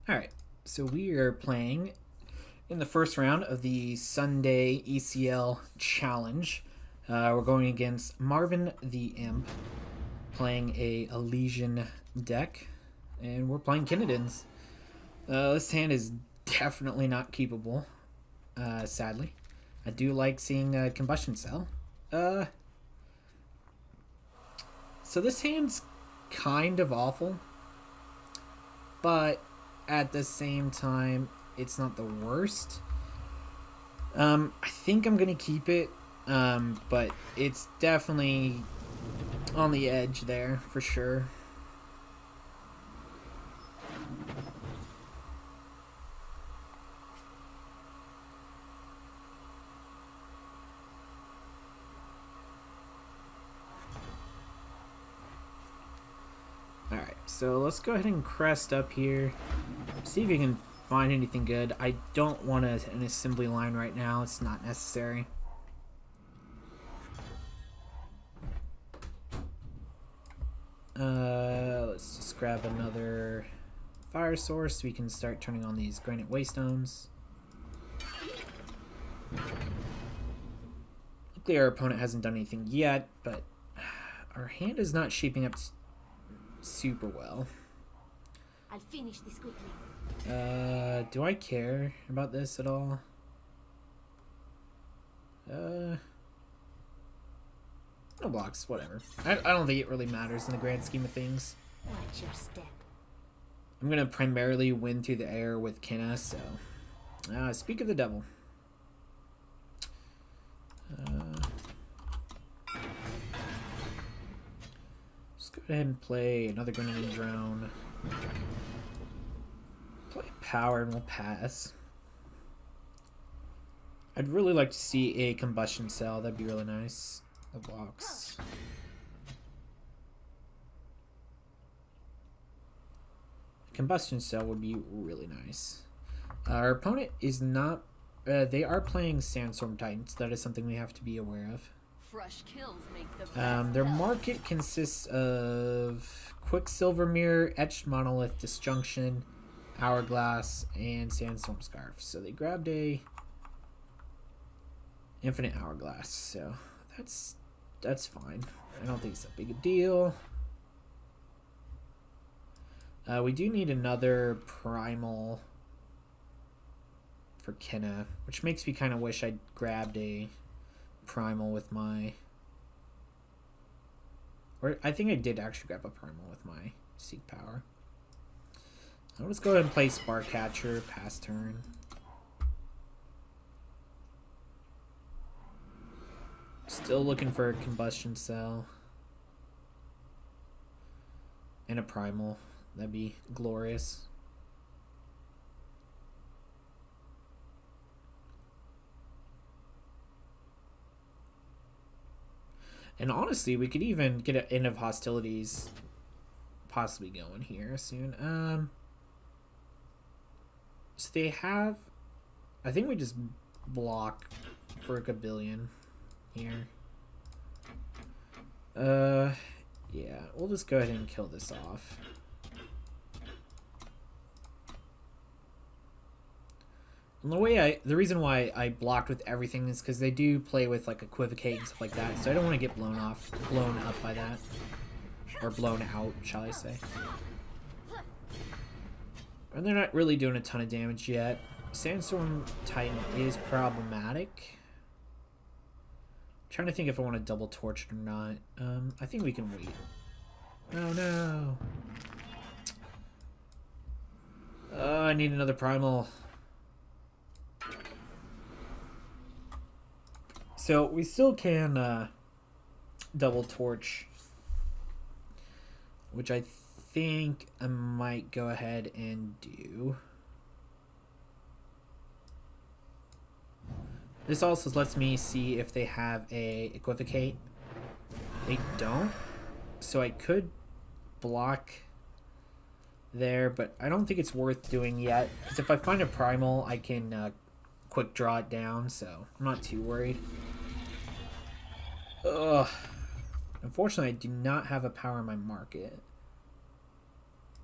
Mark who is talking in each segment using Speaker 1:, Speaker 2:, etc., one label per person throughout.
Speaker 1: Alright, so we are playing in the first round of the Sunday ECL Challenge. We're going against Marvin the Imp, playing a Elysian deck, and we're playing Kennadins. This hand is definitely not keepable, sadly. I do like seeing Combustion Cell. So this hand's kind of awful, but at the same time, it's not the worst. I think I'm gonna keep it, but it's definitely on the edge there for sure. Alright, so let's go ahead and crest up here. See if we can find anything good. I don't want an assembly line right now. It's not necessary. Let's just grab another fire source so we can start turning on these Granite Waystones. Luckily our opponent hasn't done anything yet, but our hand is not shaping up super well.
Speaker 2: I'll finish this quickly.
Speaker 1: Do I care about this at all? No blocks, whatever. I don't think it really matters in the grand scheme of things.
Speaker 2: Watch your step.
Speaker 1: I'm gonna primarily win through the air with Kenna, so... speak of the devil. Let's go ahead and play another Grenadin drone. Play power and we'll pass. I'd really like to see a combustion cell. That'd be really nice. The blocks. Combustion cell would be really nice. Our opponent is not... they are playing Sandstorm Titans. That is something we have to be aware of.
Speaker 2: Fresh kills make the best
Speaker 1: Their market consists of Quicksilver Mirror, Etched Monolith, Disjunction, Hourglass, and Sandstorm Scarf. So they grabbed a Infinite Hourglass. So that's fine. I don't think it's that big a deal. We do need another Primal for Kenna, which makes me kind of wish I'd grabbed a Primal with my... Or I think I did actually grab a Primal with my Seek Power. I'll just go ahead and play Spark Catcher, pass turn. Still looking for a Combustion Cell. And a Primal. That'd be glorious. And honestly, we could even get an End of Hostilities possibly going here soon. So they have... I think we just block for a Gabillion here. Yeah, we'll just go ahead and kill this off. And the reason why I blocked with everything is because they do play with like Equivocate and stuff like that, so I don't want to get blown up by that, or blown out, shall I say? And they're not really doing a ton of damage yet. Sandstorm Titan is problematic. I'm trying to think if I want to double torch it or not. I think we can wait. Oh no! Oh, I need another Primal. So we still can double torch, which I think I might go ahead and do. This also lets me see if they have a Equivocate. They don't, so I could block there, but I don't think it's worth doing yet, because if I find a Primal, I can quick draw it down, so I'm not too worried. Ugh. Unfortunately, I do not have a power in my market.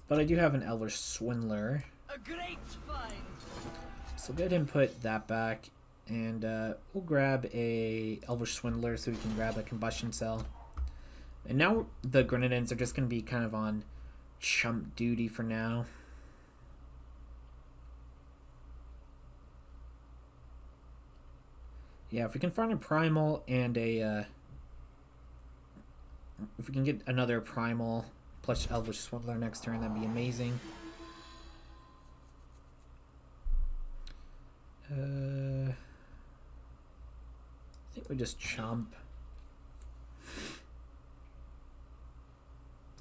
Speaker 1: But I do have an Elder Swindler.
Speaker 3: A great find.
Speaker 1: So go ahead and put that back, and we'll grab a Elvish Swindler so we can grab a Combustion Cell. And now the Grenadins are just going to be kind of on chump duty for now. Yeah, if we can find a Primal and a... if we can get another Primal plus Elvish Swindler next turn, that'd be amazing. I think we just chump.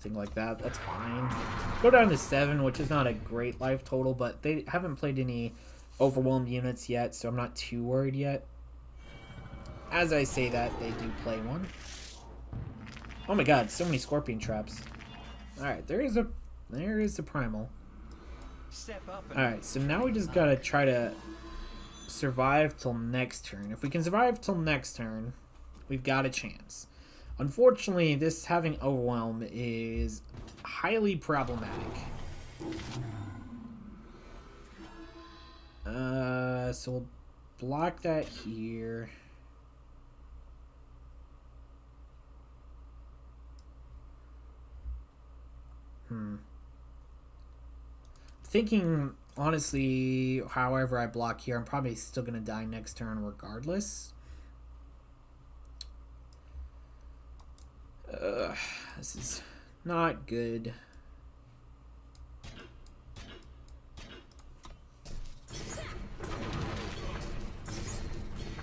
Speaker 1: Thing like that, that's fine. Go down to 7, which is not a great life total, but they haven't played any overwhelmed units yet, so I'm not too worried yet. As I say that, they do play one. Oh my god, so many scorpion traps. Alright, there is a Primal. Alright, so now we just gotta try to survive till next turn. If we can survive till next turn, we've got a chance. Unfortunately, this having overwhelm is highly problematic. So we'll block that here. Thinking, honestly, however I block here, I'm probably still going to die next turn regardless. This is not good.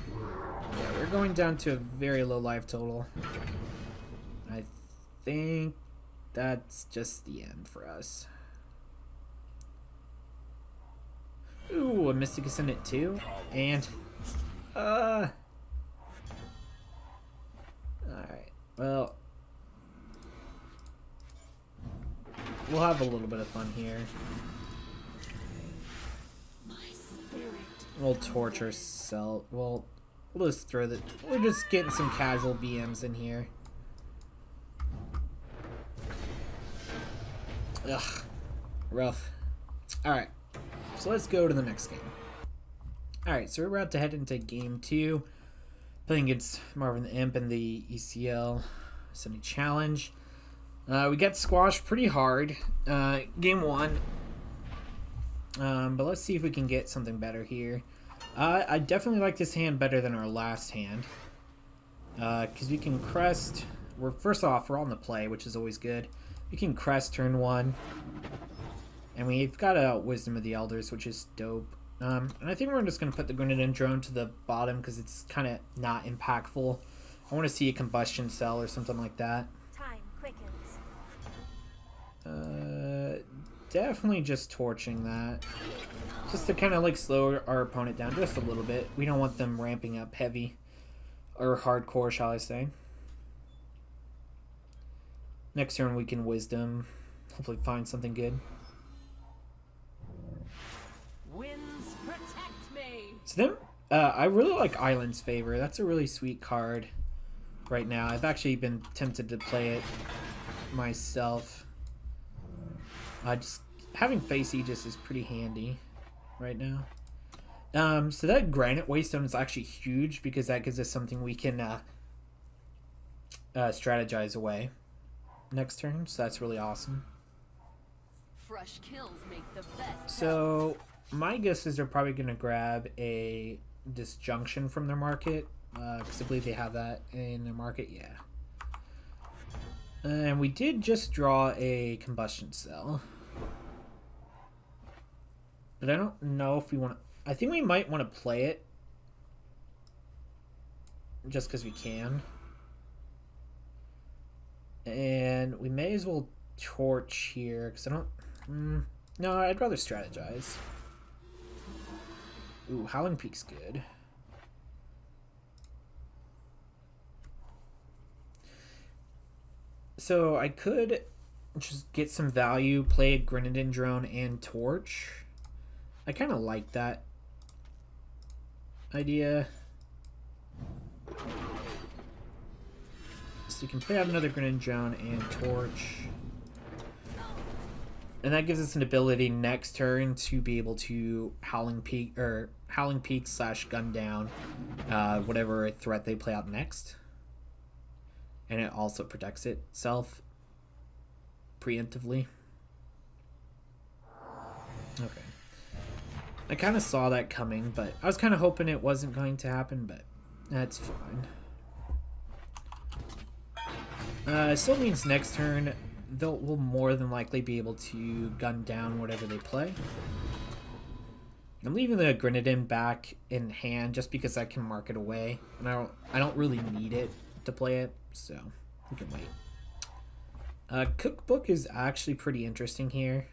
Speaker 1: Yeah, we're going down to a very low life total. I think that's just the end for us. Ooh, a Mystic Ascendant too, and alright, well, we'll have a little bit of fun here. We'll torch ourselves. We'll just throw the. We're just getting some casual BMs in here. Ugh, rough. Alright, so let's go to the next game. Alright, so we're about to head into game 2, playing against MarvinTheImp in the ECL Sunday Challenge. We got squashed pretty hard, game 1, but let's see if we can get something better here. I definitely like this hand better than our last hand, because we can Crest. First off, we're on the play, which is always good. We can Crest turn 1, and we've got a Wisdom of the Elders, which is dope. And I think we're just going to put the Grenadin drone to the bottom because it's kind of not impactful. I want to see a Combustion Cell or something like that.
Speaker 2: Time quickens.
Speaker 1: Definitely just torching that. Just to kind of like slow our opponent down just a little bit. We don't want them ramping up heavy. Or hardcore, shall I say. Next turn we can Wisdom. Hopefully find something good.
Speaker 3: Winds protect me.
Speaker 1: So then, I really like Island's Favor. That's a really sweet card right now. I've actually been tempted to play it myself. Just having Face Aegis is pretty handy right now. So that Granite Waystone is actually huge because that gives us something we can strategize away next turn. So that's really awesome.
Speaker 2: Fresh kills make the best.
Speaker 1: So my guess is they're probably going to grab a Disjunction from their market. Because I believe they have that in their market. Yeah. And we did just draw a Combustion Cell. But I don't know if we want to... I think we might want to play it. Just because we can. And we may as well torch here. Because I don't... no, I'd rather strategize. Ooh, Howling Peak's good. So I could just get some value, play a Grenadin drone and torch. I kind of like that idea. So you can play out another Grenadin drone and torch. And that gives us an ability next turn to be able to Howling Peak / gun down whatever threat they play out next. And it also protects itself preemptively. Okay. I kind of saw that coming, but I was kind of hoping it wasn't going to happen, but that's fine. It still means next turn we'll more than likely be able to gun down whatever they play. I'm leaving the Grenadin back in hand just because I can mark it away, and I don't really need it to play it, so we can wait. Cookbook is actually pretty interesting here,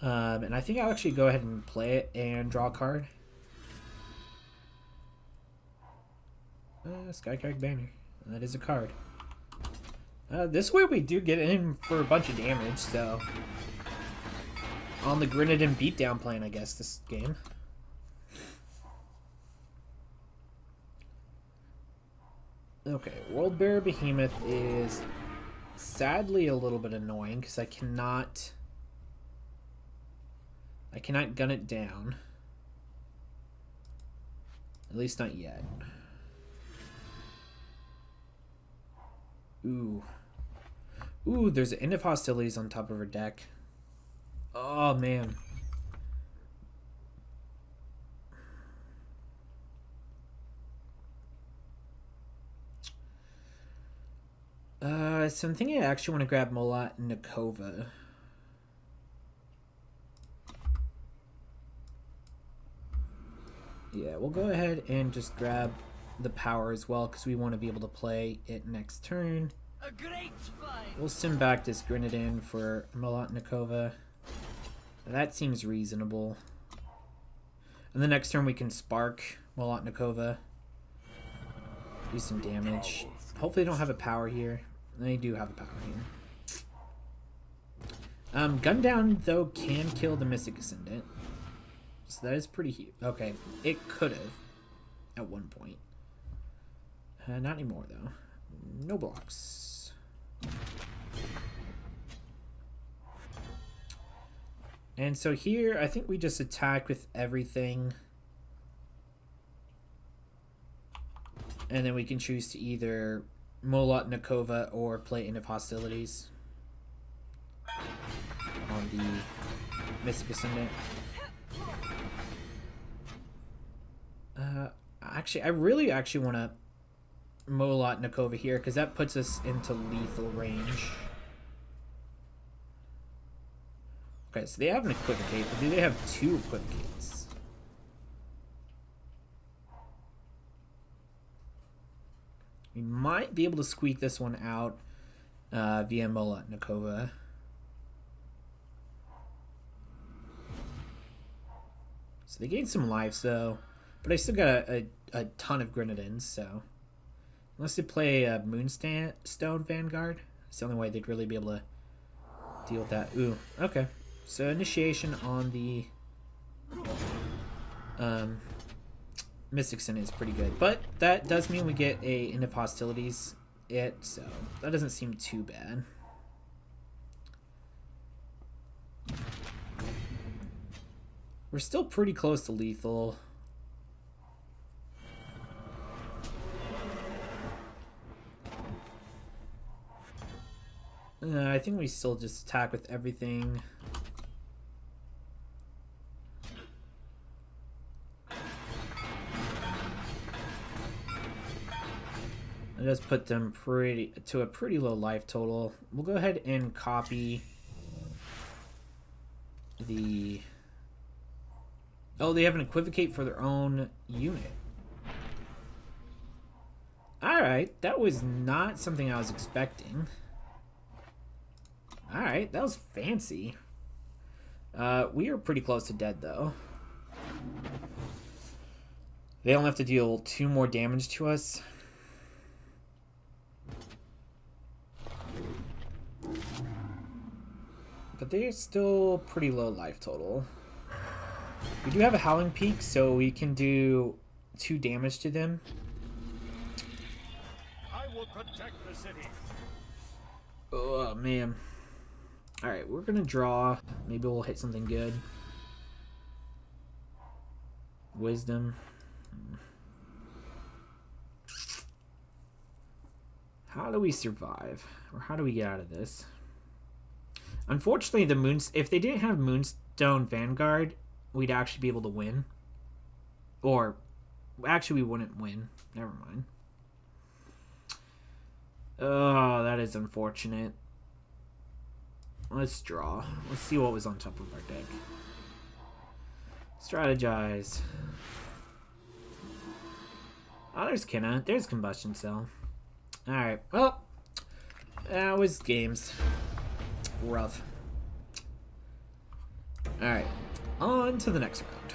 Speaker 1: and I think I'll actually go ahead and play it and draw a card. Skycrag banner. That is a card. This way we do get in for a bunch of damage, so on the Grenadin beatdown plan, I guess, this game. Okay, World Bearer Behemoth is sadly a little bit annoying because I cannot gun it down. At least not yet. Ooh. Ooh, there's an End of Hostilities on top of her deck. Oh, man. So I'm thinking I actually want to grab Molat and Nakova. Yeah, we'll go ahead and just grab the power as well because we want to be able to play it next turn.
Speaker 3: A great fight.
Speaker 1: We'll send back this Grenadin for Molat and Nakova. That seems reasonable. And the next turn we can spark Molat and Nakova. Do some damage. Hopefully they don't have a power here. They do have a power here. Gun down, though, can kill the Mystic Ascendant. So that is pretty huge. Okay, it could have at one point. Not anymore, though. No blocks. And so here, I think we just attack with everything. And then we can choose to either Molat Nakova or play End of Hostilities on the Mystic Ascendant. Actually, I really actually want to Molat Nakova here because that puts us into lethal range. Okay, so they have an Equivocate, but do they have two Equivocates? We might be able to squeak this one out via Molat Nakova. So they gained some lives though, but I still got a ton of Grenadins, so unless they play a Moonstone Vanguard, it's the only way they'd really be able to deal with that. Ooh, okay. So initiation on the Mystic Sin is pretty good, but that does mean we get a End of Hostilities so that doesn't seem too bad. We're still pretty close to lethal. I think we still just attack with everything. I just put them to a pretty low life total. We'll go ahead and copy the... Oh, they have an Equivocate for their own unit. Alright, that was not something I was expecting. Alright, that was fancy. We are pretty close to dead, though. They only have to deal 2 more damage to us. But they're still pretty low life total. We do have a Howling Peak, so we can do 2 damage to them.
Speaker 4: I will protect the city.
Speaker 1: Oh, man. Alright, we're gonna draw. Maybe we'll hit something good. Wisdom. How do we survive? Or how do we get out of this? Unfortunately, if they didn't have Moonstone Vanguard, we'd actually be able to win. Or, actually, we wouldn't win. Never mind. Oh, that is unfortunate. Let's draw. Let's see what was on top of our deck. Strategize. Oh, there's Kenna. There's Combustion Cell. Alright, well, that was games. Rough. Alright, on to the next round.